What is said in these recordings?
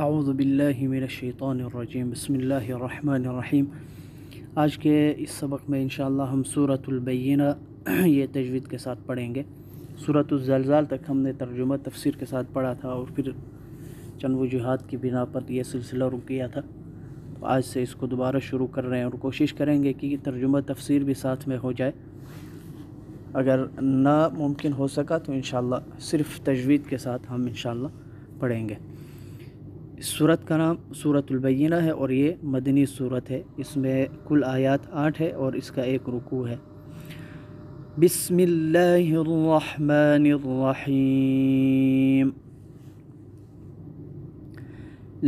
اعوذ باللہ من الشیطان الرجیم، بسم اللہ الرحمن الرحیم۔ آج کے اس سبق میں انشاءاللہ ہم سورۃ البینہ یہ تجوید کے ساتھ پڑھیں گے۔ سورۃ الزلزال تک ہم نے ترجمہ تفسیر کے ساتھ پڑھا تھا اور پھر چند وجوہات کی بنا پر یہ سلسلہ رک گیا تھا، تو آج سے اس کو دوبارہ شروع کر رہے ہیں اور کوشش کریں گے کہ ترجمہ تفسیر بھی ساتھ میں ہو جائے۔ اگر ناممکن ہو سکا تو انشاءاللہ صرف تجوید کے ساتھ ہم انشاءاللہ پڑھیں گے۔ اس سورت کا نام سورۃ البینہ ہے اور یہ مدنی سورت ہے۔ اس میں کل آیات 8 ہے اور اس کا ایک رکوع ہے۔ بسم اللہ الرحمن الرحیم۔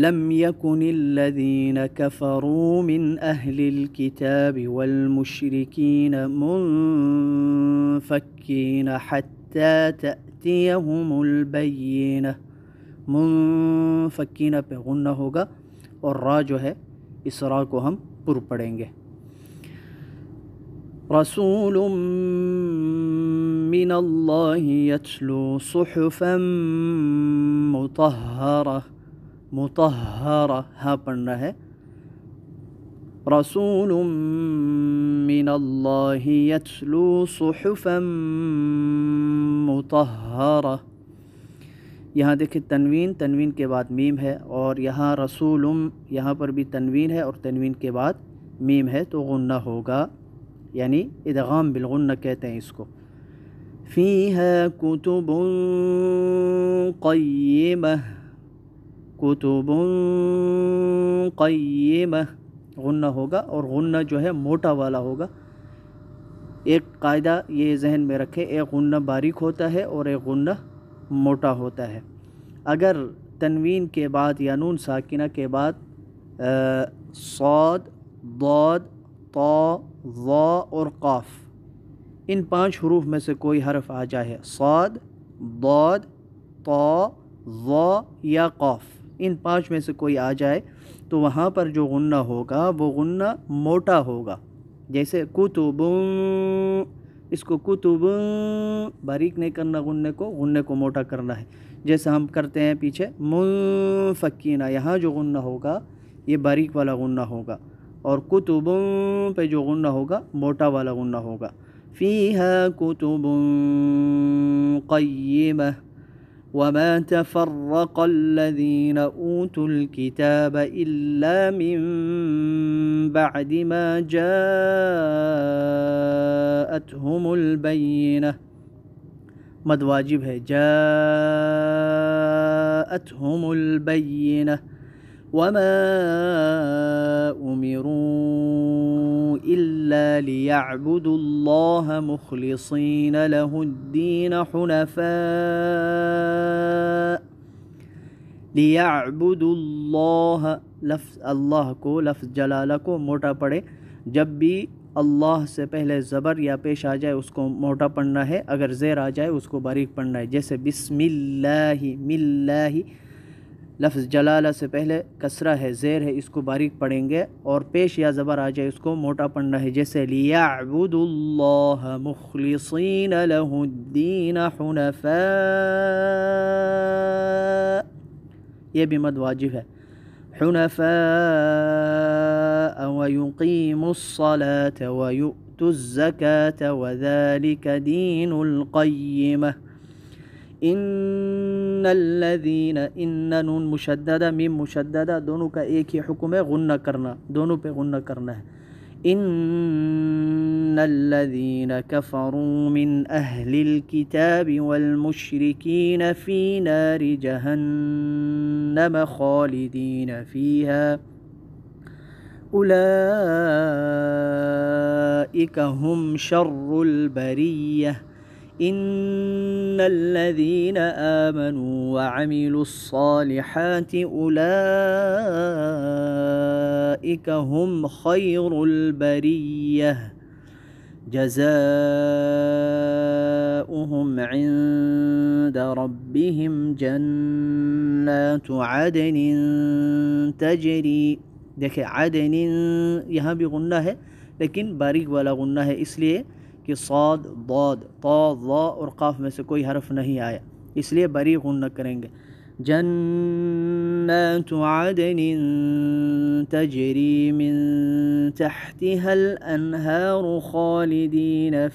لم يكن الذين كفروا من أهل الكتاب والمشركين منفكين حتى تأتيهم البينة۔ منفکینہ پہ غنہ ہوگا اور را جو ہے اس را کو ہم پر پڑھیں گے۔ رسول من اللہ یتلو صحفا مطہرہ، مطہرہ ہاں پڑھنا ہے۔ رسول من اللہ یتلو صحفا مطہرہ۔ یہاں دیکھیں تنوین کے بعد میم ہے، اور یہاں رسول یہاں پر بھی تنوین ہے اور تنوین کے بعد میم ہے تو غنہ ہوگا، یعنی ادغام بالغنہ کہتے ہیں اس کو۔ فیہا کتب قیمہ، کتب قیمہ غنہ ہوگا اور غنہ جو ہے موٹا والا ہوگا۔ ایک قاعدہ یہ ذہن میں رکھے، ایک غنہ باریک ہوتا ہے اور ایک غنہ موٹا ہوتا ہے۔ اگر تنوین کے بعد یا نون ساکنہ کے بعد صاد، ضاد، طا، ظا اور قاف، ان 5 حروف میں سے کوئی حرف آ جائے، صاد، ضاد، طا، ظا یا قاف، ان 5 میں سے کوئی آ جائے تو وہاں پر جو غنہ ہوگا وہ غنہ موٹا ہوگا۔ جیسے کتب، اس کو کتب باریک نہیں کرنا، غنے کو موٹا کرنا ہے، جیسے ہم کرتے ہیں پیچھے منفکینہ، یہاں جو غنہ ہوگا یہ باریک والا غنہ ہوگا، اور کتب پہ جو غنہ ہوگا موٹا والا غنہ ہوگا۔ فیہا کتب قیمہ وما تفرق الذین اوتوا الکتاب الا من بعد ما جاءتهم البینہ۔ مد واجب ہے، جاءتهم البینہ۔ وما امروا الا لیعبدوا اللہ مخلصین له الدین حنفاء۔ لیعبدوا اللہ، لفظ اللہ کو، لفظ جلالہ کو موٹا پڑھے، جب بھی اللہ سے پہلے زبر یا پیش آ جائے اس کو موٹا پڑھنا ہے، اگر زیر آ جائے اس کو باریک پڑھنا ہے۔ جیسے بسم اللہ، ملہ، لفظ جلالہ سے پہلے کسرہ ہے، زیر ہے، اس کو باریک پڑھیں گے، اور پیش یا زبر آ جائے اس کو موٹا پڑھنا ہے۔ جیسے لیعبدوا اللہ مخلصین لہ الدین حنفاء، یہ بھی مد واجب ہے، حنفاء ويقيموا الصلاة ويؤتوا الزكاة وذلك دين القيمة۔ ان الذين، ان نون مشددہ میم مشددہ دونوں کا ایک ہی حکم ہے، غنہ کرنا، دونوں پہ غنہ کرنا ہے۔ ان الذين كفروا من اهل الكتاب والمشركين في نار جهنم خالدين فيها اولئك هم شر البرية۔ ان الذين آمنوا وعملوا الصالحات اولئك هم خير البرية جزاؤهم عند ربهم جنات عدن تجری۔ دیکھیں عدن یہاں بھی غنہ ہے لیکن باریک والا غنہ ہے، اس لیے کہ صاد، ضاد، طا، ظا اور قاف میں سے کوئی حرف نہیں آیا، اس لیے باریک غنہ کریں گے۔ جنات جنات عدن تجري من تحتها الأنهار خالدين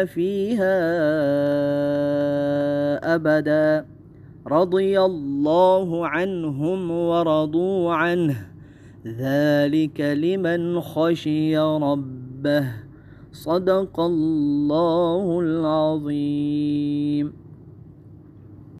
فيها أبدا رضي الله عنهم ورضوا عنه ذلك لمن خشي ربه صدق الله العظيم.